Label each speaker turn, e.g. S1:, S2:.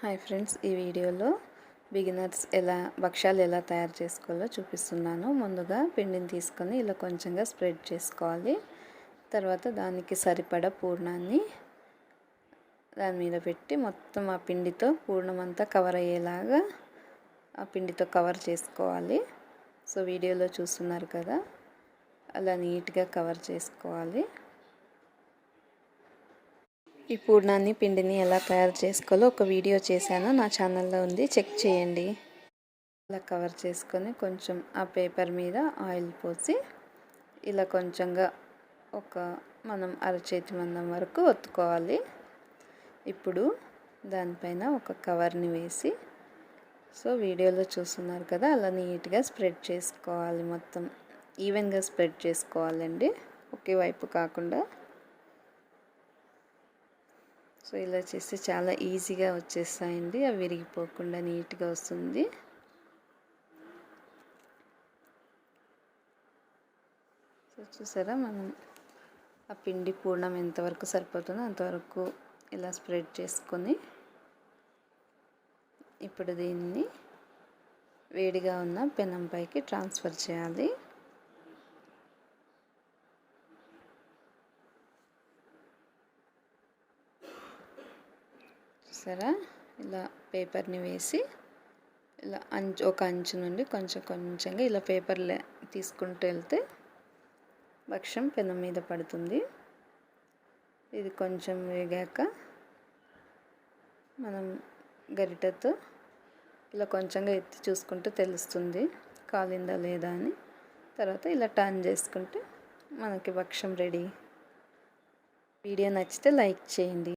S1: Hi friends, ఈ వీడియోలో beginners భక్ష్యాలు ఎలా తయారు చేసుకోవాలో చూపిస్తున్నాను. ముందుగా పిండిని తీసుకొని ఇలా కొంచెంగా స్ప్రెడ్ చేసుకోవాలి. తర్వాత దానికి సరిపడా పూర్ణాన్ని దాని మీద పెట్టి మొత్తం ఆ పిండితో పూర్ణం అంతా కవర్ అయ్యేలాగా ఆ పిండితో కవర్ చేసుకోవాలి. సో వీడియోలో చూస్తున్నారు కదా, అలా నీట్గా కవర్ చేసుకోవాలి. ఈ పూర్ణాన్ని పిండిని ఎలా తయారు చేసుకోవాలో ఒక వీడియో చేశాను, నా ఛానల్లో ఉంది, చెక్ చేయండి. ఇలా కవర్ చేసుకొని కొంచెం ఆ పేపర్ మీద ఆయిల్ పోసి ఇలా కొంచెంగా మనం అరచేతి మందం వరకు ఒత్తుకోవాలి. ఇప్పుడు దానిపైన ఒక కవర్ని వేసి, సో వీడియోలో చూస్తున్నారు కదా, అలా నీట్గా స్ప్రెడ్ చేసుకోవాలి. మొత్తం ఈవెన్గా స్ప్రెడ్ చేసుకోవాలండి, ఒకే వైపు కాకుండా. సో ఇలా చేస్తే చాలా ఈజీగా వచ్చేస్తాయండి, అవి విరిగిపోకుండా నీట్గా వస్తుంది. సో చూసారా, మనం ఆ పిండి పూర్ణం ఎంతవరకు సరిపోతుందో అంతవరకు ఇలా స్ప్రెడ్ చేసుకొని ఇప్పుడు దీన్ని వేడిగా ఉన్న పెనంపైకి ట్రాన్స్ఫర్ చేయాలి. చూసారా, ఇలా పేపర్ని వేసి ఇలా ఒక అంచు నుండి కొంచెంగా ఇలా పేపర్ తీసుకుంటూ వెళ్తే భక్ష్యం పెనం మీద పడుతుంది. ఇది కొంచెం వేగాక మనం గరిటెతో ఇలా కొంచెంగా ఎత్తి చూసుకుంటూ తెలుస్తుంది కాలిందా లేదా అని. తర్వాత ఇలా టర్న్ చేసుకుంటే మనకి భక్ష్యం రెడీ. వీడియో నచ్చితే లైక్ చేయండి.